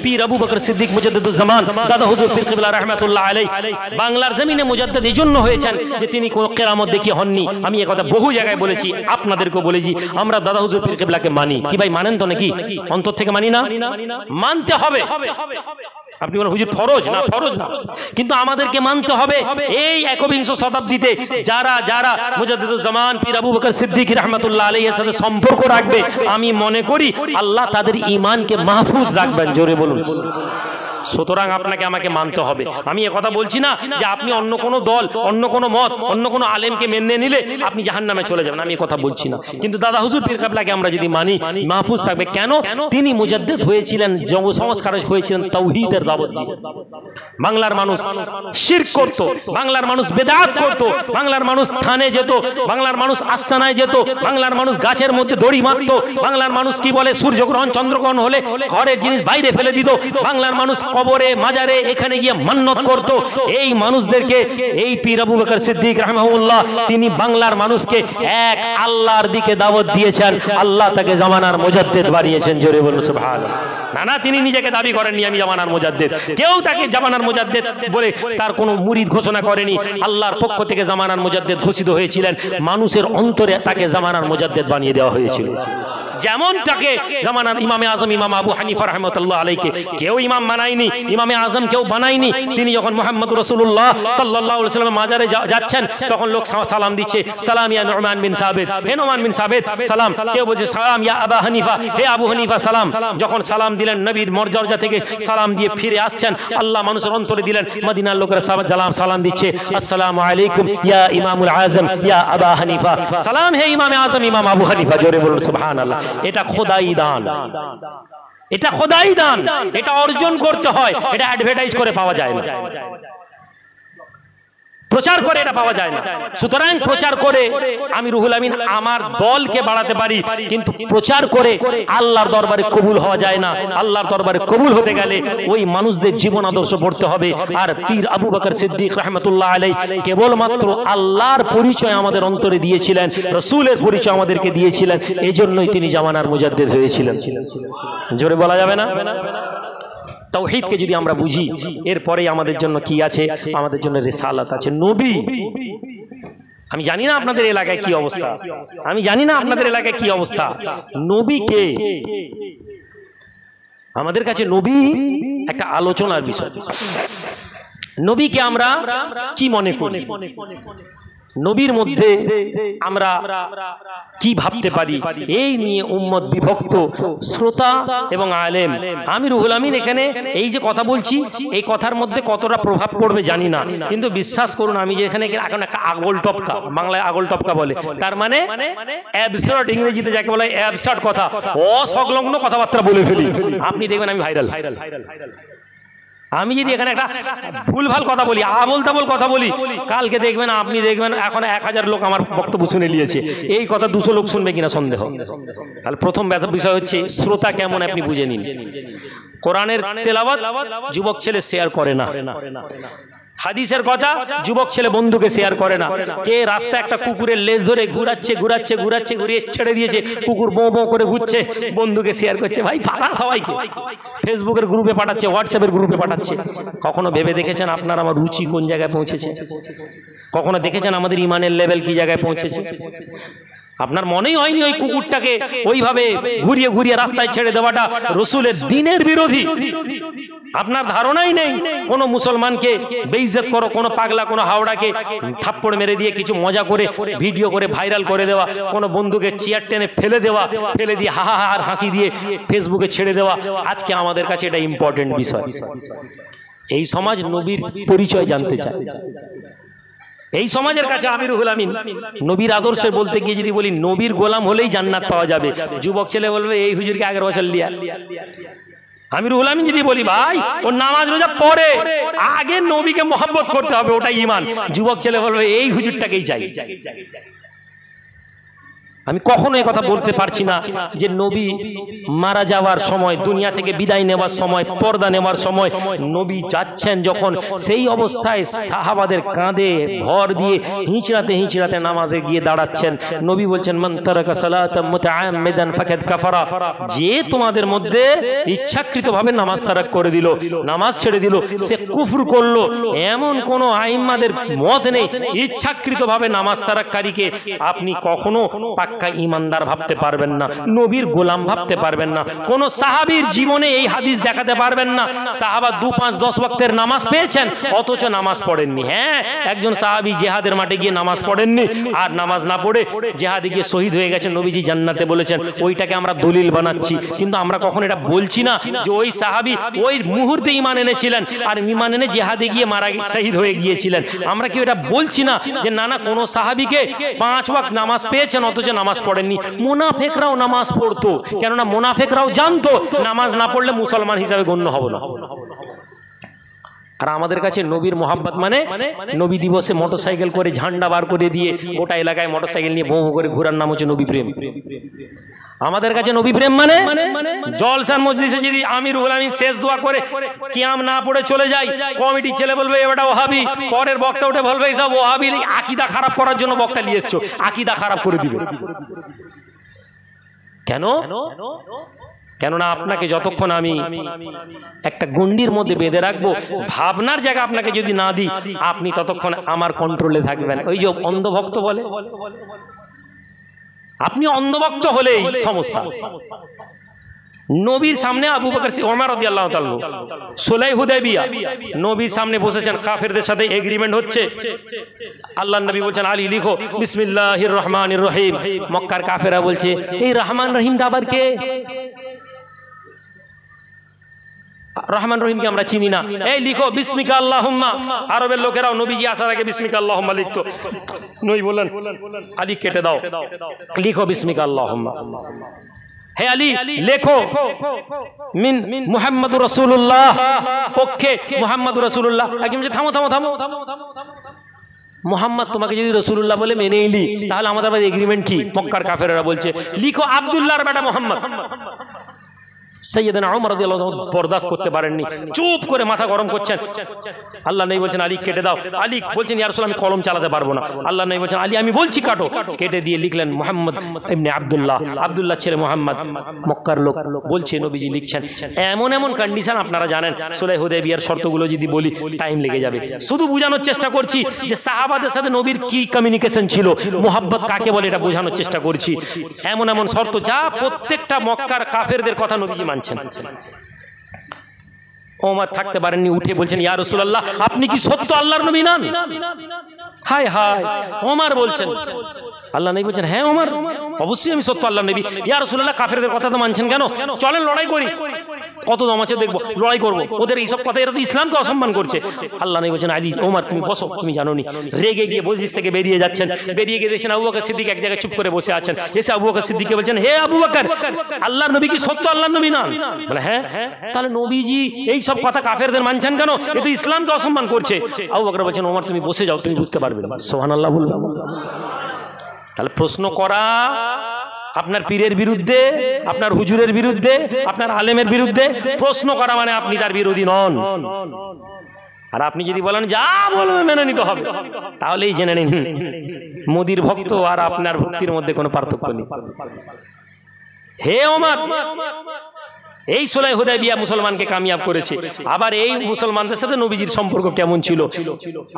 পীর আবু বকর সিদ্দিক মুজাদ্দিদুজ জামান দাদা হুজুর পীর কিবলা রাহমাতুল্লাহ আলাইহি বাংলার জমিনে মুজাদ্দিদ এজন্য হয়েছেন যে তিনি কোন কিয়ামত দেখি হননি। আমি এই কথা বহু জায়গায় বলেছি, আপনাদেরকেও বলেছি। আমরা দাদা হুজুর পীর কিবলাকে মানি। কি ভাই মানেন তো নাকি? অন্তর থেকে মানি না? মানতে হবে। আপনি বলেন হুজুর ফরজ না, ফরজ না, কিন্তু আমাদেরকে মানতে হবে। এই একবিংশ শতাব্দীতে যারা যারা মুজাদ্দিদুজ জামান পীর আবু বকর সিদ্দিক রাহমাতুল্লাহ আলাইহির সাথে সম্পর্ক রাখবে, আমি মনে করি আল্লাহ তাদের ঈমানকে মাহফুজ রাখবেন। জোরে বলুন। সুতরাং আপনাকে আমাকে মানতে হবে। আমি এ কথা বলছি না যে আপনি অন্য কোনো দল, অন্য কোনো মত, অন্য কোনো আলেমকে মেনে নিলে আপনি জাহান্নামে চলে যাবেন, আমি এ কথা বলছি না। কিন্তু দাদা হুজুর পীর কিবলাকে আমরা যদি মানি, মাহফুজ থাকবে। কেন? তিনি মুজাদ্দিদ হয়েছিলেন, সংস্কার হয়েছিলেন তাওহীদের দাওয়াত দিয়ে। বাংলার মানুষ শিরক করত, বাংলার মানুষ বেদাত করত, বাংলার মানুষ থানে যেত, বাংলার মানুষ আস্তানায় যেত, বাংলার মানুষ গাছের মধ্যে দড়ি মারত, বাংলার মানুষ কি বলে সূর্যগ্রহণ চন্দ্রগ্রহণ হলে ঘরের জিনিস বাইরে ফেলে দিত, বাংলার মানুষ কবরে মাজারে এখানে গিয়ে মান্নত করত। এই মানুষদেরকে এই পীর আবু বকর সিদ্দিক রাহিমাহুল্লাহ তিনি বাংলার মানুষকে এক আল্লাহর দিকে দাওয়াত দিয়েছেন। আল্লাহ তাকে জামানার মুজাদ্দিদ বানিয়েছেন। জোরে বলুন সুবহানাল্লাহ। না না, তিনি নিজেকে দাবি করেননি আমি জামানার মুজাদ্দিদ। কেউ তাকে জামানার মুজাদ্দিদ বলে তার কোনো মুরিদ ঘোষণা করেনি। আল্লাহর পক্ষ থেকে জামানার মুজাদ্দিদ ঘোষিত হয়েছিলেন। মানুষের অন্তরে তাকে জামানার মুজাদ্দিদ বানিয়ে দেওয়া হয়েছিল। যেমন তাকে জামানার ইমামে আজম ইমাম আবু হানিফা রাহমাতুল্লাহ আলাইহি কেউ ইমাম বানায়নি, ইমামে আজম কেউ বানায়নি। তিনি যখন মুহাম্মদ রাসূলুল্লাহ সাল্লাল্লাহু আলাইহি ওয়াসাল্লাম মাজারে যাচ্ছেন, তখন লোক সালাম দিচ্ছে, সালাম ইয়া নুমান বিন সাবিত, হে নুমান বিন সাবিত সালাম। কেউ বলছে সালাম ইয়া আবু হানিফা, হে আবু হানিফা সালাম। যখন সালাম দিলেন, নবীর মর্যাদা থেকে সালাম দিয়ে ফিরে আসছেন, আল্লাহ মানুষের অন্তরে দিলেন। মদিনার লোকেরা সালাম দিচ্ছে, আসসালামু আলাইকুম ইয়া ইমামুল আজম ইয়া আবু হানিফা সালাম, হে ইমামে আজম ইমাম আবু হানিফা। জোরে বলুন সুবহানাল্লাহ। এটা খোদাই দান, এটা খোদাই দান, এটা অর্জন করতে হয়, এটা অ্যাডভার্টাইজ করে পাওয়া যায় না, প্রচার করে এটা পাওয়া যায় না। সুতরাং প্রচার করে আমি রুহুল আমিন আমার দলকে বাড়াতে পারি, কিন্তু প্রচার করে আল্লাহর দরবারে কবুল হওয়া যায় না। আল্লাহর দরবারে কবুল হতে গেলে ওই মানুষদের জীবন আদর্শ পড়তে হবে। আর পীর আবু বকর সিদ্দিক রাহমাতুল্লাহ আলাইহি কেবলমাত্র আল্লাহর পরিচয় আমাদের অন্তরে দিয়েছিলেন, রাসূলের পরিচয় আমাদেরকে দিয়েছিলেন, এজন্যই তিনি জামানার মুজাদ্দিদ হয়েছিলেন। জোরে বলা যাবে না? তাওহীদকে যদি আমরা বুঝি, এরপরে আমাদের জন্য কি আছে? আমাদের জন্য রিসালাত আছে, নবী। আমি জানি না আপনাদের এলাকায় কি অবস্থা, আমি জানি না আপনাদের এলাকায় কি অবস্থা। নবী কে? আমাদের কাছে নবী একটা আলোচনার বিষয়। নবীকে আমরা কি মনে করি? নবীর মধ্যে আমরা কি ভাবতে পারি? এই নিয়ে উম্মত বিভক্ত, শ্রোতা এবং আলেম। আমি রুহুল আমিন এখানে এই যে কথা বলছি, এই কথার মধ্যে কতটা প্রভাব পড়বে জানি না, কিন্তু বিশ্বাস করুন আমি যে এখানে এখন একটা আগল টপকা, বাংলায় আগল টপকা বলে, তার মানে অ্যাবসার্ড, ইংরেজিতে যাকে বলে অ্যাবসার্ড কথা, অসংলগ্ন কথাবার্তা বলে ফেলি। আপনি দেখবেন আমি ভাইরাল। আমি যদি এখানে একটা ভুলভাল কথা বলি, আবল তাবল কথা বলি, কালকে দেখবেন, আপনি দেখবেন এখন 1000 লোক আমার বক্তব্য শুনে নিয়েছে, এই কথা 200 লোক শুনবে কিনা সন্দেহ। তাহলে প্রথম বিষয় হচ্ছে শ্রোতা কেমন আপনি বুঝে নিন। কোরআনের তেলাওয়াত যুবক ছেলে শেয়ার করে না, হাদিসের কথা যুবক ছেলে বন্ধুকে শেয়ার করে না। কে রাস্তা একটা কুকুরের লেজ ধরে ঘুরিয়ে ছেড়ে দিয়েছে, কুকুর বৌ বৌ করে ঘুরছে, বন্ধুকে শেয়ার করছে, ভাই পাঠা সবাইকে, ফেসবুকের গ্রুপে পাঠাচ্ছে, হোয়াটসঅ্যাপের গ্রুপে পাঠাচ্ছে। কখনো ভেবে দেখেছেন আপনার আমার রুচি কোন জায়গায় পৌঁছেছে? কখনো দেখেছেন আমাদের ইমানের লেভেল কি জায়গায় পৌঁছেছে? আপনার মনেই হয়নি ওই কুকুরটাকে ওইভাবে ঘুরিয়ে ঘুরিয়ে রাস্তায় ছেড়ে দেওয়াটা রাসূলের দ্বীনের বিরোধী? আপনার ধারণাই নেই। কোন মুসলমানকে বেইজ্জত করো, কোন পাগলা, কোন হাওড়াকে থাপ্পড় মেরে দিয়ে কিছু মজা করে ভিডিও করে ভাইরাল করে দেওয়া, কোন বন্ধুকে চেয়ার টেনে ফেলে দেওয়া, ফেলে দিয়ে হা হা আর হাসি দিয়ে ফেসবুকে ছেড়ে দেওয়া, আজকে আমাদের কাছে এটা ইম্পর্টেন্ট বিষয়। এই সমাজ নবীর পরিচয় জানতে চায়। এই সমাজের কাছে আমি রুহুল আমিন নবীর আদর্শে বলতে গিয়ে যদি বলি নবীর গোলাম হলেই জান্নাত পাওয়া যাবে, যুবক ছেলে বলবে এই হুজুরকে আগের বছর লিয়া। আমি রুহুল আমিন যদি বলি ভাই ও নামাজ রোজা পড়ে, আগে নবীকে মহব্বত করতে হবে, ওটাই ঈমান, যুবক ছেলে বলবে এই হুজুরটাকেই চাই। আমি কখনো এই কথা বলতে পারছি না যে নবী মারা যাওয়ার সময়, দুনিয়া থেকে বিদায় নেওয়ার সময়, পর্দা নেওয়ার সময় নবী যাচ্ছেন যখন, সেই অবস্থায় সাহাবাদের কাঁধে ভর দিয়ে হিঁচড়াতে হিঁচড়াতে নামাজে গিয়ে দাঁড়াচ্ছেন। নবী বলছেন, মান তারাকা সালাতাম মুতাআম্মিদান ফাকাদ কাফারা, যে তোমাদের মধ্যে ইচ্ছাকৃতভাবে নামাজ তারাক করে দিল, নামাজ ছেড়ে দিল, সে কুফর করলো। এমন কোন আইম্মাদের মত নেই ইচ্ছাকৃতভাবে নামাজ তারাককারীকে আপনি কখনো পাক্কা ঈমানদার ভাবতে পারবেন না, নবীর গোলাম ভাবতে পারবেন না। কোন সাহাবীর জীবনে এই হাদিস দেখাতে পারবেন না সাহাবা 2, 5, 10 ওয়াক্তের নামাজ পেয়েছেন অথচ নামাজ পড়েননি। হ্যাঁ, একজন সাহাবী জিহাদের মাঠে গিয়ে নামাজ পড়েননি, আর নামাজ না পড়ে জিহাদে গিয়ে শহীদ হয়ে গেছেন, নবীজি জান্নাতে বলেছেন, ওইটাকে আমরা দলিল বানাচ্ছি। কিন্তু আমরা কখনো এটা বলছি না যে ওই সাহাবী ওই মুহূর্তে ঈমান এনেছিলেন আর ঈমান এনে জিহাদে গিয়ে মারা শহীদ হয়ে গিয়েছিলেন। আমরা কি এটা বলছি না যে না না কোন সাহাবীকে 5 ওয়াক্ত নামাজ পেয়েছেন অথচ নামাজ পড়েননি। মুনাফিকরাও নামাজ পড়তো, কেননা মুনাফিকরাও জানতো নামাজ না পড়লে মুসলমান হিসাবে গণ্য হব না। আর আমাদের কাছে নবীর মোহাব্বত মানে নবী দিবসে মোটরসাইকেল করে ঝান্ডা বার করে দিয়ে গোটা এলাকায় মোটরসাইকেল নিয়ে বউ করে ঘোরার নাম হচ্ছে নবী প্রেম। আমাদের কাছে নবী প্রেম মানে জলসার মজলিসে যদি আমিরুল আমিন শেষ দোয়া করে কিয়াম না পড়ে চলে যায়, কমিটি ছেলে বলবে এটা ওহাবি, পরের বক্তা উঠে বলবে এইসব ওহাবি, আকীদা খারাপ করার জন্য বক্তা নিয়ে এসছো, আকীদা খারাপ করে দিবে। কেন? কেননা আপনাকে যতক্ষণ আমি একটা গণ্ডির মধ্যে বেঁধে রাখবো, ভাবনার জায়গা আপনাকে যদি না দিই, আপনি ততক্ষণ আমার কন্ট্রোলে থাকবেন। ওই যে অন্ধভক্ত বলে, আপনি অন্ধভক্ত হলেই সমস্যা। নবীর সামনে আবু বকর ওমর রাদিয়াল্লাহু তাআলা সুলহ হুদায়বিয়া, নবীর সামনে বসেছেন, কাফেরদের সাথে এগ্রিমেন্ট হচ্ছে। আল্লাহর নবী বলছেন, আলী লিখো বিসমিল্লাহির রহমানির রহিম। মক্কার কাফেররা বলছে, এই রহমান রহিমটা আবার কে? রহমান রহিমকে আমরা চিনি না, এই লিখো বিসমিকা আল্লাহুম্মা। আরবের লোকেরাও নবীজি আসার আগে বিসমিকা আল্লাহুম্মা লিখতো। নবী বললেন, আলী কেটে দাও, লিখো বিসমিকা আল্লাহুম্মা। হে আলী লেখো মিন মুহাম্মাদুর রাসূলুল্লাহ, পক্ষে মুহাম্মাদুর রাসূলুল্লাহ। একদম যে থামো থামো থামো, মুহাম্মদ তোমাকে যদি রাসূলুল্লাহ বলে মেনে নিলি, তাহলে আমাদের মধ্যে এগ্রিমেন্ট কি? মক্কার কাফেররা বলছে, লিখো আব্দুল্লাহর বেটা মুহাম্মদ। সৈয়দনা ওমর রাদিয়াল্লাহু তাআলা বরদাস্ত করতে পারেননি, চুপ করে মাথা গরম করছেন। আল্লাহ নবী বলছেন, আলী কেটে দাও। আলী বলছেন, ইয়া রাসূলুল্লাহ আমি কলম চালাতে পারবো না। আল্লাহ নবী বলছেন, আলী আমি বলছি কাটো। কেটে দিয়ে লিখলেন মুহাম্মদ ইবনে আব্দুল্লাহ, আব্দুল্লাহ ছেলে মুহাম্মদ। মক্কার লোক বলছে নবীজি লিখছেন। এমন এমন কন্ডিশন আপনারা জানেন। সুলহ হুদায়বিয়ার শর্তগুলো যদি বলি টাইম লেগে যাবে। শুধু বোঝানোর চেষ্টা করছি যে সাহাবাদের সাথে নবীর কি কমিউনিকেশন ছিল, মুহাব্বত কাকে বলে এটা বোঝানোর চেষ্টা করছি। এমন এমন শর্ত যা প্রত্যেকটা মক্কার কাফেরদের কথা নবীজি মানছেন। ওমর থাকতে পারেননি, উঠে বলছেন, ইয়া রাসূলুল্লাহ আপনি কি সত্য আল্লাহর নবী নন? হায় হায়, ওমর বলছেন। আল্লাহ নবী বলছেন, হ্যাঁ ওমর অবশ্যই আমি সত্য আল্লাহর নবী। ইয়া রাসূলুল্লাহ কাফেরদের কথা তো মানছেন কেন? চলেন লড়াই করি। কত দম আছে দেখবো, লড়াই করবো। ওদের এইসব কথা, এরা তো ইসলামকে অসম্মান করছে। আল্লাহ নবী বলছেন, আলী ওমর তুমি বসো, তুমি জানো নি। রেগে গিয়ে মজলিস থেকে বেরিয়ে যাচ্ছেন। বেরিয়ে গিয়ে দেখছেন আবু বকর সিদ্দিক এক জায়গায় চুপ করে বসে আছেন। এসে আবু বকর সিদ্দিককে বলছেন, হে আবু বকর, আল্লাহর নবী কি সত্য আল্লাহর নবী নন? বলে হ্যাঁ। তাহলে নবীজি এই সব কথা কাফেরদের মানছেন কেন? এ তো ইসলামকে অসম্মান করছে। আবু বকর বলছেন, ওমর তুমি বসে যাও, তুমি বুঝতে পারবে না। সুবহানাল্লাহ বললাম। তাহলে প্রশ্ন করা আপনার পীরের বিরুদ্ধে, আপনার হুজুরের বিরুদ্ধে, আপনার আলেমের বিরুদ্ধে প্রশ্ন করা মানে আপনি তার বিরোধী নন। আর আপনি যদি বলেন যা বলবে মেনে নিতে হবে, তাহলেই জেনে নিন মোদির ভক্ত আর আপনার ভক্তির মধ্যে কোনো পার্থক্য নেই। হে ওমর, এই সুলহ হুদায়বিয়া মুসলমানকে কামিয়াব করেছে। আবার এই মুসলমানদের সাথে নবীজির সম্পর্ক কেমন ছিল?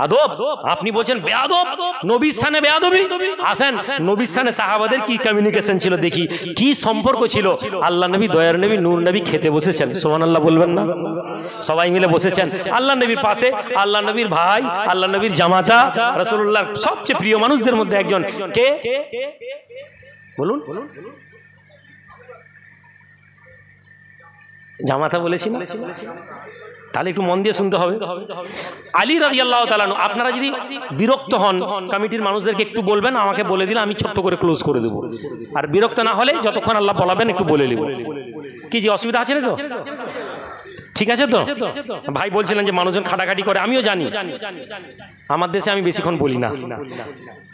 আদব। আপনি বলছেন বেয়াদব, নবীর সামনে বেয়াদবি। আসেন নবীর সামনে সাহাবাদের কি কমিউনিকেশন ছিল দেখি, কি সম্পর্ক ছিল। আল্লাহ নবী, দয়ার নবী, নূর নবী খেতে বসেছেন, সুবহানাল্লাহ বলবেন না? সবাই মিলে বসেছেন আল্লাহ নবীর পাশে। আল্লাহ নবীর ভাই, আল্লাহ নবীর জামাতা, রাসূলুল্লাহর সবচেয়ে প্রিয় মানুষদের মধ্যে একজন কে বলুন? জামাতা বলেছি না? তাহলে একটু মন দিয়ে শুনতে হবে। আলী রাদিয়াল্লাহু তাআলা। আপনারা যদি বিরক্ত হন, কমিটির মানুষদেরকে একটু বলবেন, আমাকে বলে দিলে আমি ছোট্ট করে ক্লোজ করে দেবো। আর বিরক্ত না হলে যতক্ষণ আল্লাহ বলাবেন একটু বলে নেব। কি যে অসুবিধা আছে না তো? ঠিক আছে তো? ভাই বলছিলেন যে মানুষজন খাটাখাটি করে, আমিও জানি। আমার দেশে আমি বেশিক্ষণ বলি না,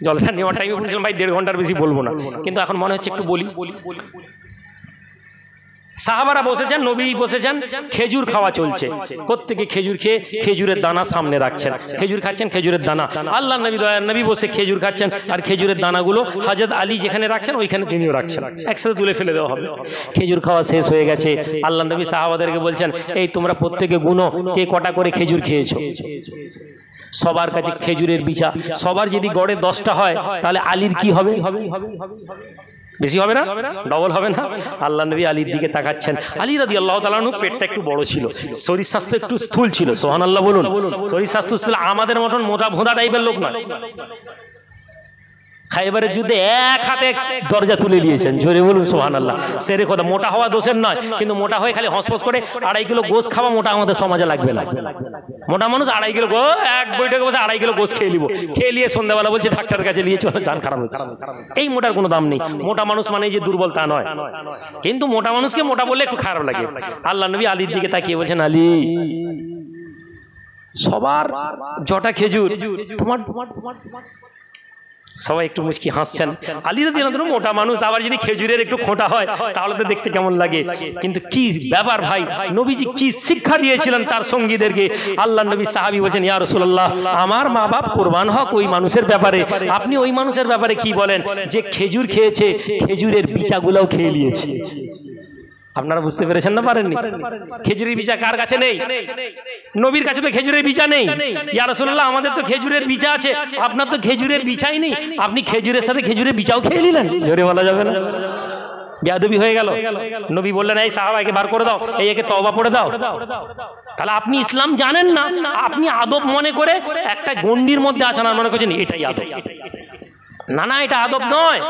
জলসা নেওয়ার টাইমে বলছিলাম ভাই 1.5 ঘন্টার বেশি বলবো না, কিন্তু এখন মনে হচ্ছে একটু বলি। সাহাবারা বসেছেন, নবী বসেছেন, খেজুর খাওয়া চলছে। প্রত্যেকে খেজুর খেয়ে খেজুরের দানা সামনে রাখছেন, খেজুর খাচ্ছেন, খেজুরের দানা। আল্লাহ নবী দয়ার নবী বসে খেজুর খাচ্ছেন, আর খেজুরের দানাগুলো হযরত আলী যেখানে রাখছেন ওইখানে তিনিও রাখছেন, একসাথে তুলে ফেলে দেওয়া হবে। খেজুর খাওয়া শেষ হয়ে গেছে, আল্লাহ নবী সাহাবাদেরকে বলছেন, এই তোমরা প্রত্যেকে গুনো কে কটা করে খেজুর খেয়েছো। সবার কাছে খেজুরের বিচা, সবার যদি গড়ে 10টা হয় তাহলে আলীর কি হবে? বেশি হবে না? ডবল হবে না? আল্লাহ নবী আলীর দিকে তাকাচ্ছেন। আলী রাদিয়াল্লাহু তাআলা আনহু পেটটা একটু বড় ছিল, শরীর স্বাস্থ্য একটু স্থূল ছিল। সুবহানাল্লাহ বলুন। শরীর স্বাস্থ্য ছিল, আমাদের মতন মোটা ভোঁদা টাইপের লোক নয়। খাইবারের যুদ্ধে এক হাতে দরজা তুলে নিয়েছেন, জোরে বলুন সুবহানাল্লাহ। সেরে কথা, মোটা হওয়া দোষের নয়, কিন্তু মোটা হয়ে খালি হসপস করে 2.5 কিলো গোশ খাওয়া মোটা আমাদের সমাজে লাগবে না। মোটা মানুষ 2.5 কিলো এক বৈঠকে বসে 2.5 কিলো গোশ খেয়ে নিব, খেয়ে নিয়ে সন্ধ্যাবেলা বলছে ডাক্তারের কাছে নিয়ে চলো, জান খারাপ হচ্ছে। এই মোটার কোনো দাম নেই। মোটা মানুষ মানে যে দুর্বল তা নয়, কিন্তু মোটা মানুষকে মোটা বললে একটু খারাপ লাগে। আল্লাহ নবী আলীর দিকে তাকিয়ে বলছেন, আলী সবার জটা খেজুর, তোমার সবাই একটু মুচকি হাসছেন। আলী রাদিয়াল্লাহু আনহু মোটা মানুষ, আবার যদি খেজুরের একটু খোঁটা হয় তাহলে তো দেখতে কেমন লাগে। কিন্তু কি ব্যাপার ভাই, নবীজি কি শিক্ষা দিয়েছিলেন তার সঙ্গীদেরকে। আল্লাহ নবী সাহাবী বলেন, ইয়া রাসূলুল্লাহ, আমার মা বাপ কুরবান হক ওই মানুষের ব্যাপারে, আপনি ওই মানুষের ব্যাপারে কি বলেন যে খেজুর খেয়েছে, খেজুরের বিচাগুলোও খেয়ে নিয়েছে। আপনারা বুঝতে পেরেছেন না পারেননি? খেজুরের বিচা কার কাছে নেই? নবীর কাছে তো খেজুরের বিচা নেই। ইয়া রাসূলুল্লাহ, আমাদের তো খেজুরের বিচা আছে, আপনার তো খেজুরের বিচাই নেই, আপনি খেজুরের সাথে খেজুরের বিচাও খেয়ে নিলেন। জোরে বলা যাবে না? বেয়াদবি হয়ে গেল। নবী বললেন, এই সাহাবাকে বার করে দাও, এই একে তওবা পড়ে দাও। তাহলে আপনি ইসলাম জানেন না, আপনি আদব মনে করে একটা গণ্ডির মধ্যে আছেন আর মনে করছেন এটাই আদব। না না, এটা আদব নয়।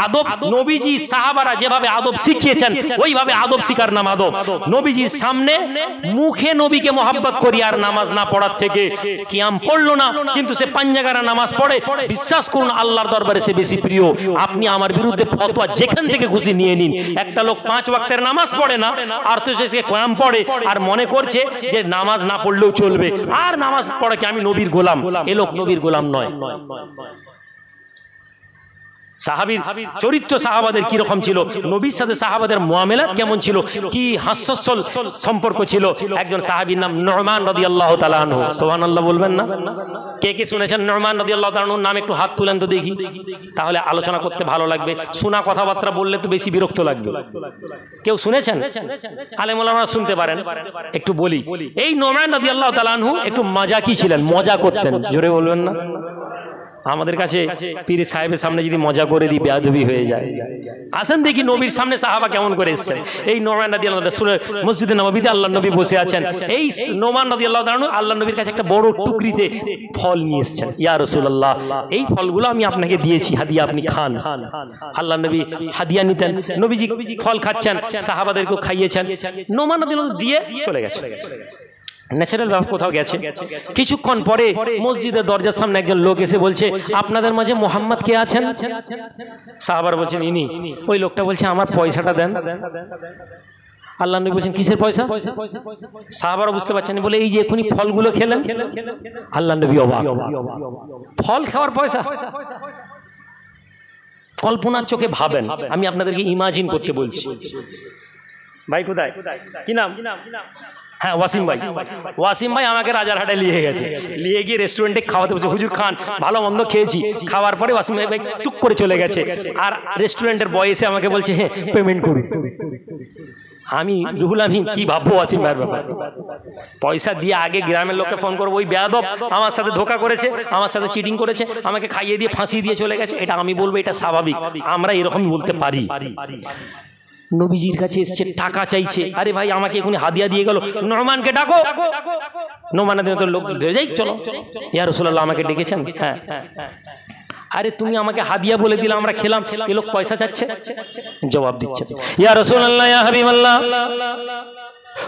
আদব নবীজি সাহাবারা যেভাবে আদব শিখিয়েছেন ওইভাবে আদব শিকার নাম আদব। নবীজির সামনে মুখে নবীকে মোহাব্বত করি আর নামাজ না পড়ার থেকে কিয়াম পড়লো না, কিন্তু সে পাঞ্জাগারা নামাজ পড়ে, বিশ্বাস করুন আল্লাহর দরবারে সে বেশি প্রিয়। আপনি আমার বিরুদ্ধে ফতোয়া যেখান থেকে খুশি নিয়ে নিন। একটা লোক 5 ওয়াক্তের নামাজ পড়ে না আর তো সে কিয়াম পড়ে আর মনে করছে যে নামাজ না পড়লেও চলবে, আর নামাজ পড়ে কি আমি নবীর গোলাম। এ লোক নবীর গোলাম নয়। সাহাবীর চরিত্র সাহাবাদের কি রকম ছিল, নবীর সাথে সাহাবাদের মুআমালাত কেমন ছিল, কি হাস্যস্বল সম্পর্ক ছিল। একজন সাহাবীর নাম নুমান রাদিয়াল্লাহু তাআলা আনহু। সুবহানাল্লাহ বলবেন না? কে কে শুনেছেন নুমান রাদিয়াল্লাহু তাআলা আনহুর নাম? একটু হাত তুলেন তো দেখি, তাহলে আলোচনা করতে ভালো লাগবে। শোনা কথাবার্তা বললে তো বেশি বিরক্ত লাগবে। কেউ শুনেছেন? আলেম ওলামারা শুনতে পারেন, একটু বলি। এই নুমান রাদিয়াল্লাহু তাআলা আনহু একটু মজাকি ছিলেন, মজা করতেন। জোরে বলবেন না? আমাদের কাছে পীর সাহেবের সামনে যদি মজা করে দিই বেয়াদবি হয়ে যায়। আসেন দেখি নবীর সামনে সাহাবা কেমন করে এসেছেন। এই নোমান রাদিয়াল্লাহু তাআলা মসজিদে নববীতে আল্লাহর নবী বসে আছেন। এই নোমান রাদিয়াল্লাহু তাআলা আল্লাহর নবীর কাছে একটা বড় টুকরিতে ফল নিয়ে এসেছেন। ইয়া রাসূলুল্লাহ, এই ফলগুলো আমি আপনাকে দিয়েছি হাদিয়া, আপনি খান। আল্লাহর নবী হাদিয়া নিতেন, নবীজি ফল খাচ্ছেন, সাহাবাদেরকে খাইয়েছেন। নোমান রাদিয়াল্লাহু দিয়ে চলে গেছে, ন্যাচারাল ভাবে কোথাও গেছে। কিছুক্ষণ পরে মসজিদের দরজার সামনে একজন লোক এসে বলছে, আপনাদের মাঝে মোহাম্মদ কে আছেন? সাহাবারা বলছেন ইনি। ওই লোকটা বলছে, আমার পয়সাটা দেন। আল্লাহ নবী বলছেন, কিসের পয়সা? সাহাবারা বুঝতে পারছেন, বলে এই যে এখনই ফলগুলো খেলেন। আল্লাহ নবী অবাক, ফল খাওয়ার পয়সা? কল্পনার চোখে ভাবেন, আমি আপনাদেরকে ইমাজিন করতে বলছি। ভাই কোথায়, কি নাম? হ্যাঁ, ওয়াসিম ভাই। ওয়াসিম ভাই আমাকে রাজারহাটে নিয়ে গেছে, নিয়ে গিয়ে রেস্টুরেন্টে খাওয়াতে বসে, হুজুর খান, ভালো মন্দ খেয়েছি। খাওয়ার পরে ওয়াসিম ভাই টুক করে চলে গেছে, আর রেস্টুরেন্টের বয় এসে আমাকে বলছে, হ্যাঁ পেমেন্ট করুন। আমি রুহুল আমিন কি ভাববো ওয়াসিম ভাইয়ের ব্যাপারে? পয়সা দিয়ে আগে গ্রামের লোককে ফোন করবো, ওই বেয়াদব আমার সাথে ধোকা করেছে, আমার সাথে চিটিং করেছে, আমাকে খাইয়ে দিয়ে ফাঁসিয়ে দিয়ে চলে গেছে। এটা আমি বলবো এটা স্বাভাবিক, আমরা এরকমই বলতে পারি। নবীজির কাছে এসেছে, টাকা চাইছে। আরে ভাই আমাকে এখনই হাদিয়া দিয়ে গেল, নোমানকে ডাকো। নোমানের দিনে তো লোক ধরে যাই, চলো। ইয়া রাসূলুল্লাহ আমাকে ডেকেছেন? হ্যাঁ। আরে তুমি আমাকে হাদিয়া বলে দিলে, আমরা খেলাম, এ লোক পয়সা চাচ্ছে। জবাব দিচ্ছে, ইয়া রাসূলুল্লাহ, ইয়া হাবিবাল্লাহ,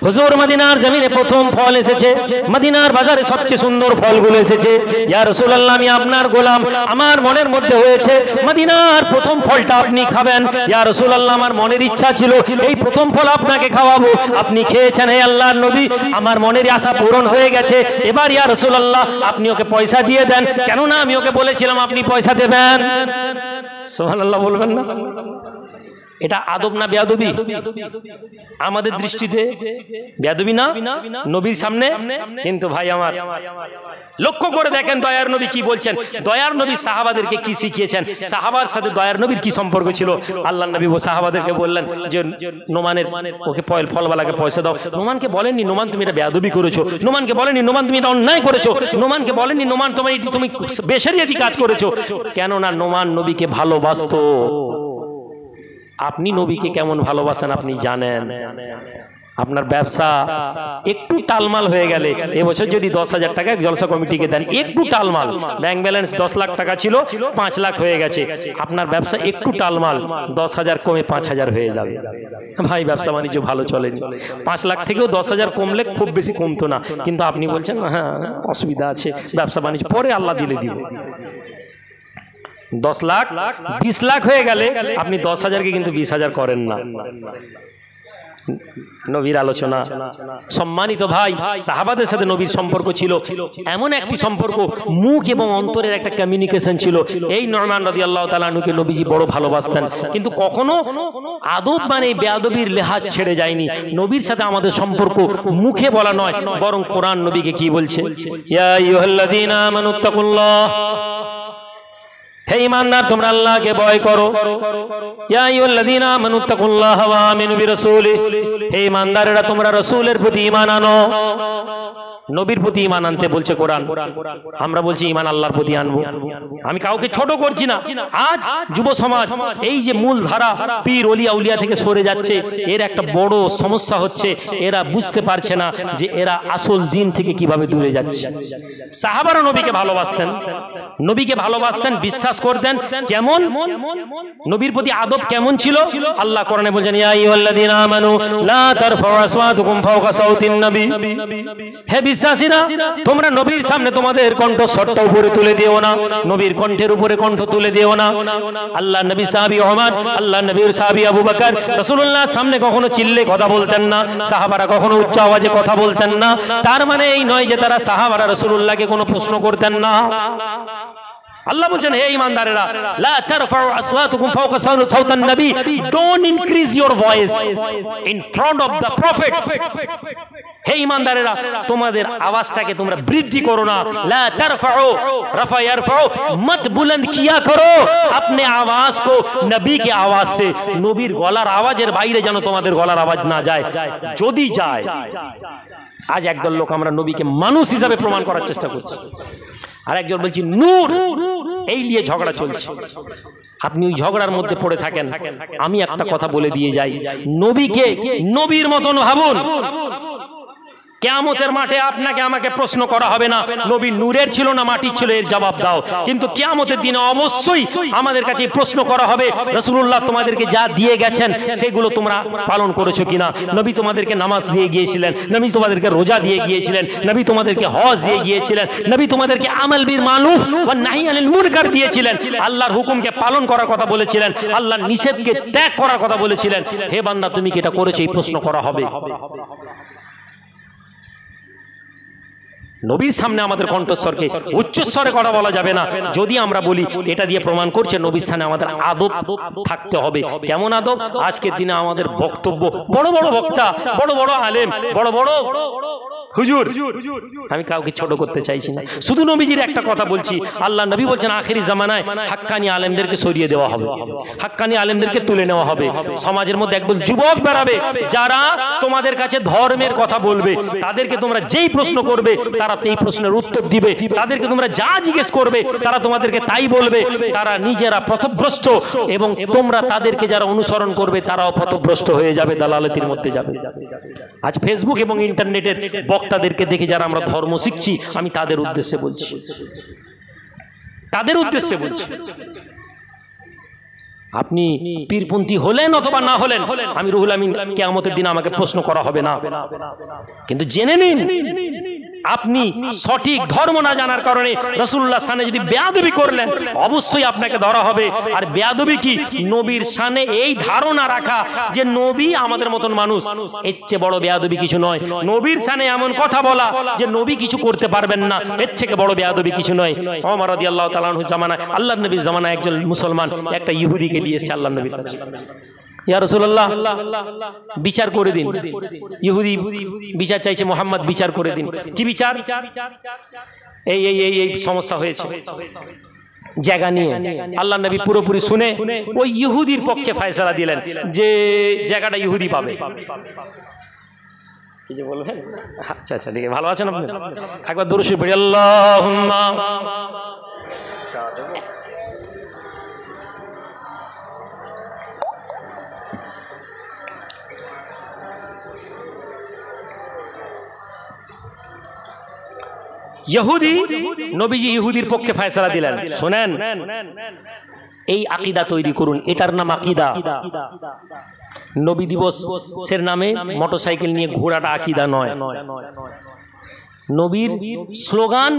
হুজুর মদিনার জমিনে প্রথম ফল এসেছে, মদিনার বাজারে সবচেয়ে সুন্দর ফলগুলো এসেছে। ইয়া রাসূলুল্লাহ, আমি আপনার গোলাম, আমার মনের মধ্যে হয়েছে মদিনার প্রথম ফলটা আপনি খাবেন। ইয়া রাসূলুল্লাহ, আমার মনের ইচ্ছা ছিল এই প্রথম ফল আপনাকে খাওয়াবো, আপনি খেয়েছেন। হে আল্লাহর নবী, আমার মনের আশা পূরণ হয়ে গেছে। এবার ইয়া রাসূলুল্লাহ, আপনি ওকে পয়সা দিয়ে দেন, কেননা আমি ওকে বলেছিলাম আপনি পয়সা দেবেন। সুবহানাল্লাহ বলবেন না? এটা আদব না বেয়াদবি? আমাদের দৃষ্টিতে বেয়াদবি না নবীর সামনে? কিন্তু ভাই আমার, লক্ষ্য করে দেখেন দয়ার নবী কি বলছেন। দয়ার নবী সাহাবাদেরকে কি শিখিয়েছেন, সাহাবার সাথে দয়ার নবীর কি সম্পর্ক ছিল। আল্লাহ নবী সাহাবাদেরকে বললেন যে নোমানের ওকে ফলওয়ালাকে পয়সা দাও। নোমানকে বলেননি নোমান তুমি এটা বেয়াদবি করেছো, নোমানকে বলেননি নোমান তুমি এটা অন্যায় করেছো, নোমানকে বলেননি নোমান তুমি বেশরিয়াতি কাজ করেছো। কেননা নোমান নবীকে ভালোবাসতো। আপনি নবীকে কেমন ভালোবাসেন আপনি জানেন। আপনার ব্যবসা একটু টালমাল হয়ে গেলে, এবছর যদি 10,000 টাকা জলসা কমিটিকে দেন, একটু টালমাল, ব্যাংক ব্যালেন্স 10 লাখ টাকা ছিল 5 লাখ হয়ে গেছে, আপনার ব্যবসা একটু টালমাল, 10,000 কমে 5,000 হয়ে যাবে। ভাই ব্যবসা বাণিজ্য ভালো চলেনি। 5 লাখ থেকেও 10,000 কমলে খুব বেশি কমতো না, কিন্তু আপনি বলছেন হ্যাঁ অসুবিধা আছে, ব্যবসা বাণিজ্য পরে আল্লাহ দিলে দিবে। 10 লাখ 20 লাখ হয়ে গেলে আপনি 10,000কে কিন্তু 20,000 করেন না। নবীর আলোচনা। সম্মানিত ভাই, সাহাবাদের সাথে নবীর সম্পর্ক ছিল এমন একটি সম্পর্ক, মুখ এবং অন্তরের একটা কমিউনিকেশন ছিল। এই নুমান রাদিয়াল্লাহু তাআলা আনহুকে নবীজি বড় ভালোবাসতেন, কিন্তু কখনো আদব মানে বেয়াদবির লেহাজ ছেড়ে যায়নি। নবীর সাথে আমাদের সম্পর্ক মুখে বলা নয়, বরং কোরআন নবীকে কি বলছে, ইয়া আইয়ুহাল্লাযীনা আমানুত্তাকুল্লাহ, হে ঈমানদার তোমরা আল্লাহকে ভয় করো। ইয়া আইয়ুহাল্লাযীনা আমানুত্তাকুল্লাহা ওয়া আমিনু বিরাসূলিহি, হে ঈমানদারেরা তোমরা রাসূলের প্রতি ঈমান আনো। নবীর প্রতি ঈমান আনতে বলছে কোরআন, আমরা বলছি ঈমান আল্লাহর প্রতি আনবো। আমি কাউকে ছোট করছি না। আজ যুব সমাজ এই যে মূল ধারা পীর ওলি আউলিয়া থেকে সরে যাচ্ছে, এর একটা বড় সমস্যা হচ্ছে, এরা বুঝতে পারছে না যে এরা আসল দিন থেকে কিভাবে দূরে যাচ্ছে। সাহাবারা নবীকে ভালোবাসতেন, নবীকে ভালোবাসতেন, বিশ্বাস করতেন। কেমন নবীর প্রতি আদব কেমন ছিল, আল্লাহ কোরআনে বলেন, ইয়া আইয়ুহাল্লাযীনা আমানু লা তারফাউ আসওয়াতাকুম ফাওকা সাউতিন নবী, হে বিশ্বাসীরা তোমরা নবীর সামনে তোমাদের কণ্ঠস্বরটা উপরে তুলে দিও না, নবীর কণ্ঠের উপরে কণ্ঠ তুলে দিও না। আল্লাহ নবী সাহাবী ওমর, আল্লাহ নবীর সাহাবী আবু বকর রাসূলুল্লাহর সামনে কখনো চিল্লে কথা বলতেন না, সাহাবারা কখনো উচ্চ আওয়াজে কথা বলতেন না। তার মানে এই নয় যে তারা সাহাবারা রাসূলুল্লাহকে কোনো প্রশ্ন করতেন না। আল্লাহ বলেন, হে ঈমানদারেরা, লা তারফাউ আসওয়াতাকুম ফাওকা সাউতান নবী, don't increase your voice in front of the prophet. হে ঈমানদারেরা, তোমাদের আওয়াজটাকে তোমরা বৃদ্ধি করো না। লা তারফাউ, রফা ইয়ারফাউ, মত বুলন্দ কিয়া করো अपने आवाज को नबी के आवाज से, নবীর গলার আওয়াজের বাইরে যেন তোমাদের গলার আওয়াজ না যায়। যদি যায়, আজ একদল লোক আমরা নবীকে মানুষ হিসাবে প্রমাণ করার চেষ্টা করছি, আর একজন বলছি নূর, এই নিয়ে ঝগড়া চলছে। আপনি ওই ঝগড়ার মধ্যে পড়ে থাকেন। আমি একটা কথা বলে দিয়ে যাই, নবীকে নবীর মতন ভাবুন। কিয়ামতের মাঠে আপনাকে আমাকে প্রশ্ন করা হবে না নবী নূরের ছিল না মাটির ছিল, এর জবাব দাও। কিন্তু কিয়ামতের দিনে অবশ্যই আমাদের কাছে প্রশ্ন করা হবে, রাসূলুল্লাহ তোমাদেরকে যা দিয়ে গেছেন সেগুলো তোমরা পালন করেছো কিনা। নবী তোমাদেরকে নামাজ দিয়ে গিয়েছিলেন, নবী তোমাদেরকে রোজা দিয়ে গিয়েছিলেন, নবী তোমাদেরকে হজ দিয়ে গিয়েছিলেন, নবী তোমাদেরকে আমাল বিল মারুফ ওয়া নাহি আনিল মুনকার দিয়েছিলেন। আল্লাহর হুকুমকে পালন করার কথা বলেছিলেন, আল্লাহর নিষেধকে ত্যাগ করার কথা বলেছিলেন। হে বান্দা তুমি কি এটা করেছো, এই প্রশ্ন করা হবে। নবীর সামনে আমাদের কণ্ঠস্বরকে উচ্চস্বরে কথা বলা যাবে না। যদি আমরা বলি, এটা দিয়ে প্রমাণ করছে নবীর সামনে আমাদের আদব থাকতে হবে। কেমন আদব? আজকের দিনে আমাদের বক্তব্য, বড় বড় বক্তা, বড় বড় আলেম, বড় বড় হুজুর, আমি কাউকে ছোট করতে চাইছি না, শুধু নবীজির একটা কথা বলছি। আল্লাহ নবী বলছেন আখেরি জামানায় হাক্কানি আলেমদেরকে সরিয়ে দেওয়া হবে, হাক্কানি আলেমদেরকে তুলে নেওয়া হবে। সমাজের মধ্যে একদল যুবক বেরাবে যারা তোমাদের কাছে ধর্মের কথা বলবে, তাদেরকে তোমরা যেই প্রশ্ন করবে তারা এই প্রশ্নের উত্তর দিবে, তাদেরকে তোমরা যা জিজ্ঞেস করবে তারা তোমাদেরকে তাই বলবে। তারা নিজেরা পথভ্রষ্ট এবং তোমরা তাদেরকে যারা অনুসরণ করবে তারাও পথভ্রষ্ট হয়ে যাবে, দালালতির মধ্যে যাবে। আজ ফেসবুক এবং ইন্টারনেটের বক্তাদেরকে দেখে যারা আমরা ধর্ম শিখছি, আমি তাদের উদ্দেশ্যে বলছি, তাদের উদ্দেশ্যে বলছি। আপনি পীরপন্থী হলেন অথবা না হলেন, আমি রুহুল আমিন কিয়ামতের দিন আমাকে প্রশ্ন করা হবে না। কিন্তু জেনে নিন, আপনি সঠিক ধর্ম না জানার কারণে রাসূলুল্লাহর শানে যদি বেয়াদবি করলেন, অবশ্যই আপনাকে ধরা হবে। আর বেয়াদবি কি? নবীর শানে এই ধারণা রাখা যে নবী আমাদের মতন মানুষ, এর চেয়ে বড় বেয়াদবি কিছু নয়। নবীর শানে এমন কথা বলা যে নবী কিছু করতে পারবেন না, এর থেকে বড় বেয়াদবি কিছু নয়। ওমর রাদিয়াল্লাহু তাআলা আনহু জামানায়, আল্লাহর নবীর জামানায় একজন মুসলমান একটা ইহুদিকে নিয়ে এসেছে আল্লাহর নবীর কাছে, ইয়া রাসূলুল্লাহ বিচার করে দিন। ইহুদি বিচার চাইছে, মুহাম্মদ বিচার করে দিন। কি বিচার? এই এই এই এই সমস্যা হয়েছে জায়গা নিয়ে। আল্লাহর নবী পুরোপুরি শুনে ওই ইহুদির পক্ষে ফয়সালা দিলেন যে জায়গাটা ইহুদি পাবে। কি যে বলবেন? আচ্ছা আচ্ছা, ঠিক আছে, ভালো আছেন আপনি? একবার দুরূদ শরীফ পড়ি, আল্লাহুম্মা। ইহুদি, নবীজি ইহুদির পক্ষে ফয়সালা দিলেন। শুনেন, এই আকীদা তৈরি করুন, এটার নাম আকীদা। নবী দিবসের নামে মোটরসাইকেল নিয়ে ঘোরাটা আকীদা নয়। নবীর স্লোগান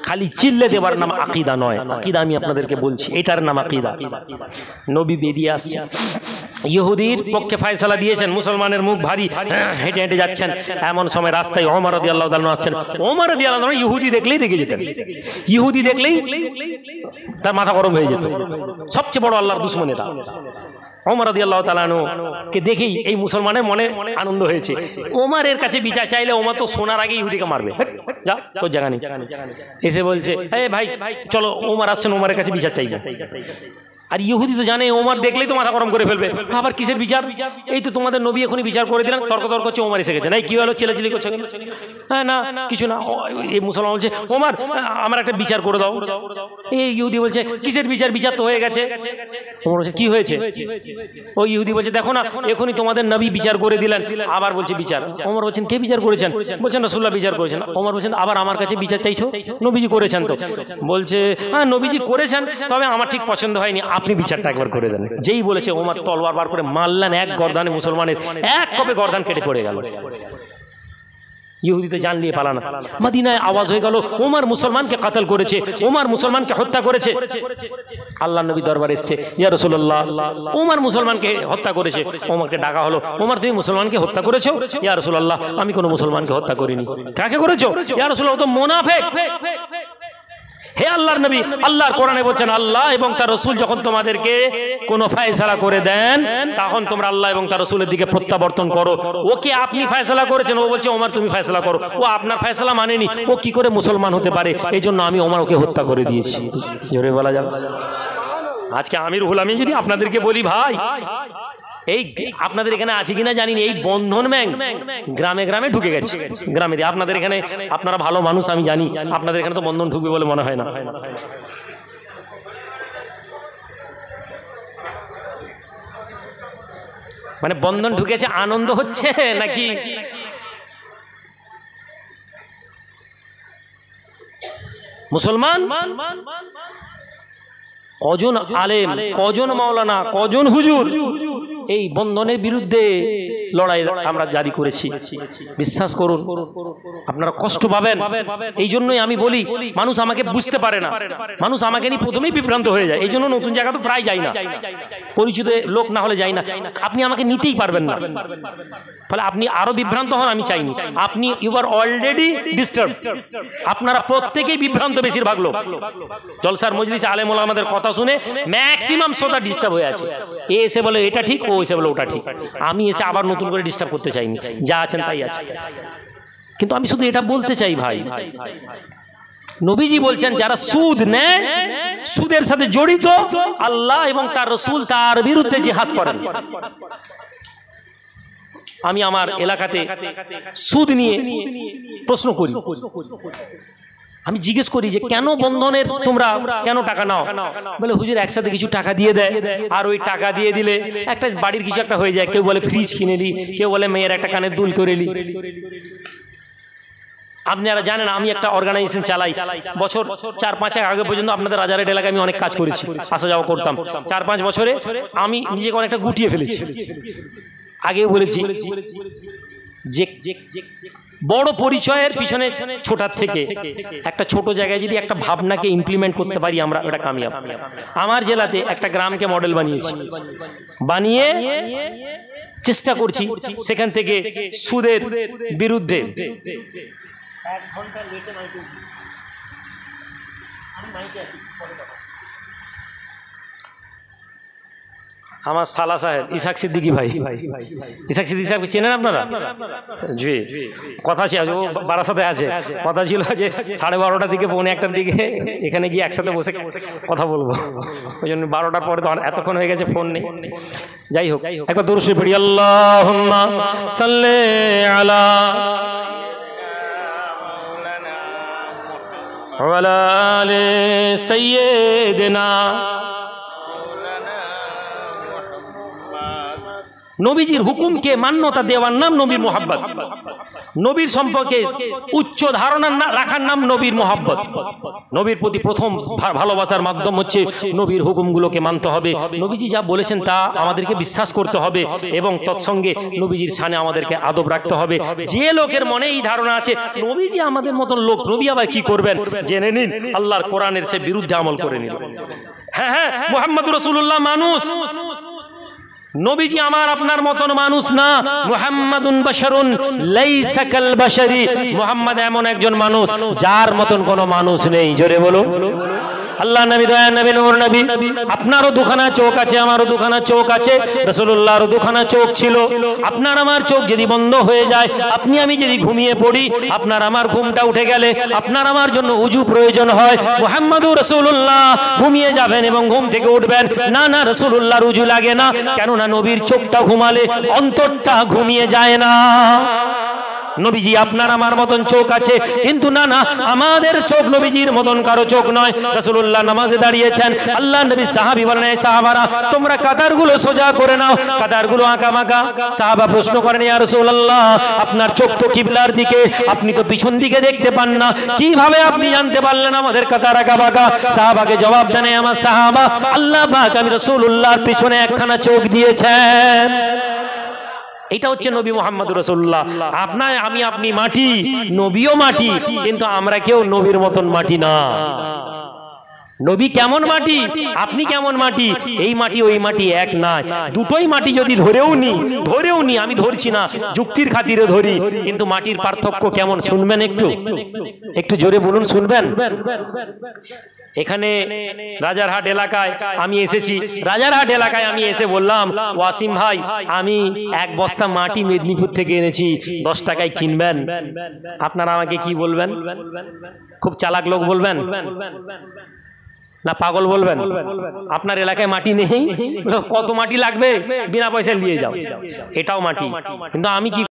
খালি চিল্লে দেবার নাম আকীদা নয়। আকীদা আমি আপনাদেরকে বলছি, এটার নাম আকীদা। নবী বেরিয়ে আসছেন, ইহুদির পক্ষে ফয়সালা দিয়েছেন, মুসলমানের মুখ ভারী, হেঁটে হেঁটে যাচ্ছেন। এমন সময় রাস্তায় ওমর রাদিয়াল্লাহু তাআলা আসছেন। ওমর রাদিয়াল্লাহু তাআলা ইহুদি দেখলেই রেগে যেতেন, ইহুদি দেখলেই তার মাথা গরম হয়ে যেত। সবচেয়ে বড় আল্লাহর দুশমন এটা। ওমর রাদিয়াল্লাহু তাআলা কে দেখেই এই মুসলমানের মনে আনন্দ হয়েছে। ওমরের কাছে বিচার চাইলে ওমর তো শোনার আগে ইহুদিকে মারবে, যা তোর জায়গা নেই। এসে বলছে, এই ভাই চলো, ওমর আসছেন, ওমরের কাছে বিচার চাইবে। আর ইহুদি তো জানে ওমর দেখলেই তো মাথা গরম করে ফেলবে। আবার কিসের বিচার? এই তো তোমাদের নবী এখনই বিচার করে দিলেন, তর্ক তর্ক হচ্ছে, ওমর এসে গেছে। নাই কি হলো, ছেলেচিলি করছে? হ্যাঁ না কিছু না। এই মুসলমান বলছে, ওমর আমার একটা বিচার করে দাও। এই ইহুদি বলছে, কিসের বিচার? বিচার তো হয়ে গেছে। ওমর বলছে, কি হয়েছে? ওই ইহুদি বলছে, দেখো না এখনই তোমাদের নবী বিচার করে দিলেন, আবার বলছে বিচার। ওমর বলছেন, কে বিচার করেছেন? বলছেন রাসূলুল্লাহ বিচার করেছেন। ওমর বলছেন, আবার আমার কাছে বিচার চাইছো? নবীজি করেছেন তো। বলছে, হ্যাঁ নবীজি করেছেন, তবে আমার ঠিক পছন্দ হয়নি, আপনি বিচারটা একবার করে দেন। যেই বলেছে ওমর তলোয়ার বার করে মারলেন, এক গর্দানে মুসলমানের এক কপে গর্দান কেটে পড়ে গেল। ইহুদি তো জান নিয়ে পালানা। মদিনায় আওয়াজ হয়ে গেল, ওমর মুসলমানকে কাতল করেছে, ওমর মুসলমানকে হত্যা করেছে। আল্লাহর নবী দরবারে এসেছে, ইয়া রাসূলুল্লাহ ওমর মুসলমানকে হত্যা করেছে। ওমরকে ডাকা হলো, ওমর তুমি মুসলমানকে হত্যা করেছো? ইয়া রাসূলুল্লাহ আমি কোনো মুসলমানকে হত্যা করিনি। কাকে করেছো? ইয়া রাসূলুল্লাহ ও তো মুনাফিক। হে আল্লাহর নবী, আল্লাহর কোরআনে বলছেন, আল্লাহ এবং তার রাসূল যখন তোমাদেরকে কোনো ফয়সালা করে দেন, তখন তোমরা আল্লাহ এবং তার রাসূলের দিকে প্রত্যাবর্তন করো। ওকে আপনি ফয়সালা করেছেন, ও বলছে ওমর তুমি ফয়সালা করো। ও আপনার ফয়সালা মানেনি, ও কি করে মুসলমান হতে পারে? এই জন্য আমি ওমর ওকে হত্যা করে দিয়েছি। জোরে বলা যাবে। আজকে আমি রুহুল আমিন যদি আপনাদেরকে বলি, ভাই এই আপনাদের এখানে আছে কিনা জানি না, এই বন্ধন ব্যাংক গ্রামে গ্রামে ঢুকে গেছে। গ্রামে আপনাদের এখানে, আপনারা ভালো মানুষ আমি জানি, আপনাদের এখানে তো বন্ধন ঢুকবে বলে মনে হয় না। মানে বন্ধন ঢুকেছে, আনন্দ হচ্ছে নাকি? মুসলমান কজন আলেম, কজন মাওলানা, কজন হুজুর এই বন্ধনের বিরুদ্ধে লড়াই আমরা জারি করেছি। বিশ্বাস করুন আপনারা কষ্ট পাবেন। এই জন্যই আমি বলি, মানুষ আমাকে বুঝতে পারে না, মানুষ আমাকে নিয়ে প্রথমেই বিভ্রান্ত হয়ে যায়। এই জন্য নতুন জায়গা তো প্রায় যাই না, পরিচিত লোক না হলে যাই না। আপনি আমাকে নিতেই পারবেন না, ফলে আপনি আরো বিভ্রান্ত হন, আমি চাইনি। আপনি ইউ আর অলরেডি ডিস্টার্ব। আপনারা প্রত্যেকেই বিভ্রান্ত, বেশিরভাগ লোক জলসার মজলিসে আলেম ওলামাদের কথা শুনে ম্যাক্সিমাম শ্রোতা ডিস্টার্ব হয়ে আছে। এ এসে বলে এটা ঠিক, ও এসে বলে ওটা ঠিক। আমি এসে আবার নতুন করে ডিস্টার্ব করতে চাইনি, যা আছেন তাই আছে। কিন্তু আমি শুধু এটা বলতে চাই, ভাই নবীজি বলছেন যারা সুদ নেয়, সুদের সাথে জড়িত, আল্লাহ এবং তার রাসূল তার বিরুদ্ধে জিহাদ করেন। আমি আমার এলাকাতে সুদ নিয়ে প্রশ্ন করি, আমি জিজ্ঞেস করি যে কেন বন্ধনের তোমরা কেন টাকা নাও? বলে হুজুর একসাথে কিছু টাকা দিয়ে দেয়, আর ওই টাকা দিয়ে দিলে একটা বাড়ির কিছু একটা হয়ে যায়। কেউ বলে ফ্রিজ কিনে নি, কেউ বলে মেয়ের একটা কানের দুল করে নি। আপনারা জানেন আমি একটা অর্গানাইজেশন চালাই, বছর 4-5 আগে পর্যন্ত আপনাদের রাজারহাট এলাকায় আমি অনেক কাজ করেছি, আসা যাওয়া করতাম। 4-5 বছরে আমি নিজেকে অনেকটা গুটিয়ে ফেলেছি। আগেও বলেছি যে বড় পরিচয়ের পিছনে ছোটার থেকে একটা ছোট জায়গায় যদি একটা ভাবনাকে ইমপ্লিমেন্ট করতে পারি আমরা, ওটা কামিয়াব। আমার জেলাতে একটা গ্রামকে মডেল বানিয়েছি, বানিয়ে চেষ্টা করছি সেখান থেকে সুদের বিরুদ্ধে আমার সালা সাহেব ইসাক সিদ্দিকী ভাই, ইসাক সিদ্দিকী সাহেবকে চেনেন আপনারা? জি, কথা ছিল বারাসাতে আছে, কথা ছিল যে 12:30টার দিকে 1:45টার দিকে এখানে গিয়ে একসাথে বসে কথা বলবো, ওই জন্য 12টার পরে তো এতক্ষণ হয়ে গেছে, ফোন নেই। যাই হোক, একবার দরুদ শরীফ পড়ি, আল্লাহুম্মা সাল্লি আলা ওয়া আলা আলি সাইয়্যিদিনা। নবীজির হুকুমকে মান্যতা দেওয়ার নাম নবীর মোহাব্বত, নবীর সম্পর্কে উচ্চ ধারণা রাখার নাম নবীর মোহাব্বত। নবীর প্রতি প্রথম ভালোবাসার মাধ্যম হচ্ছে নবীর হুকুমগুলোকে মানতে হবে, নবীজি যা বলেছেন তা আমাদেরকে বিশ্বাস করতে হবে এবং তৎসঙ্গে নবীজির শানে আমাদেরকে আদব রাখতে হবে। যে লোকের মনে এই ধারণা আছে নবীজি আমাদের মতন লোক, নবী আবার কি করবেন, জেনে নিন আল্লাহর কোরআনের সে বিরুদ্ধে আমল করে নিন। হ্যাঁ, মুহাম্মদুর রাসূলুল্লাহ মানুষ, নবীজি আমার আপনার মতন মানুষ না। মুহাম্মাদুন বাশারুন লাইসা কাল বাশারি, মুহাম্মদ এমন একজন মানুষ যার মতন কোনো মানুষ নেই। জোরে বলো আল্লাহ নবী, দয়া নবী, নূর নবী। আপনারও দুখানা চোখ আছে, আমারও দুখানা চোখ আছে, রাসূলুল্লাহরও দুখানা চোখ ছিল। আপনার আমার চোখ যদি বন্ধ হয়ে যায়, আপনি আমি যদি ঘুমিয়ে পড়ি, আপনার আমার ঘুমটা উঠে গেলে আপনার আমার জন্য উজু প্রয়োজন হয়। মুহাম্মাদুর রাসূলুল্লাহ ঘুমিয়ে যাবেন এবং ঘুম থেকে উঠবেন, না না রাসূলুল্লাহর উজু লাগে না, কেননা নবীর চোখটা ঘুমালে অন্তরটা ঘুমিয়ে যায় না। নবীজি আপনার আমার মতন চোখ আছে, কিন্তু না না আমাদের চোখ নবীজির মতন কারো চোখ নয়। রাসূলুল্লাহ নামাজে দাঁড়িয়েছেন, আল্লাহ নবী সাহাবী বলেন, এই সাহাবারা তোমরা কাতারগুলো সোজা করে নাও, কাতারগুলো আঁকা বাঁকা। সাহাবা প্রশ্ন করেন, ইয়া রাসূলুল্লাহ আপনার চোখ তো কিবলার দিকে, আপনি তো পিছন দিকে দেখতে পান না, কিভাবে আপনি জানতে পারলেন আমাদের কাতার আঁকা বাঁকা? সাহাবাকে জবাব দেন, আমার সাহাবা আল্লাহ পাক আমি রাসূলুল্লাহর পিছনে একখানা চোখ দিয়েছেন। এটা হচ্ছে নবী মুহাম্মদুর রাসূলুল্লাহ। আপনার আমি আপনি মাটি, নবীও মাটি, কিন্তু আমরা কেউ নবীর মতন মাটি না। নবী কেমন মাটি, আপনি কেমন মাটি, এই মাটি ওই মাটি এক না। দুটোই মাটি যদি ধরেও নি, আমি ধরছি না, যুক্তির খাতিরে ধরি, কিন্তু মাটির পার্থক্য কেমন শুনবেন একটু জোরে বলুন, শুনবেন? এখানে রাজারহাট এলাকায় আমি এসেছি, রাজারহাট এলাকায় আমি এসে বললাম, ওয়াসিম ভাই আমি 1 বস্তা মাটি মেদিনীপুর থেকে এনেছি, 10 টাকায় কিনবেন? আপনারা আমাকে কি বলবেন? খুব চালাক লোক বলবেন না পাগল বলবেন? আপনার এলাকায় মাটি নেই, কত মাটি লাগবে, বিনা পয়সায় নিয়ে যাও, এটাও মাটি। কিন্তু আমি কি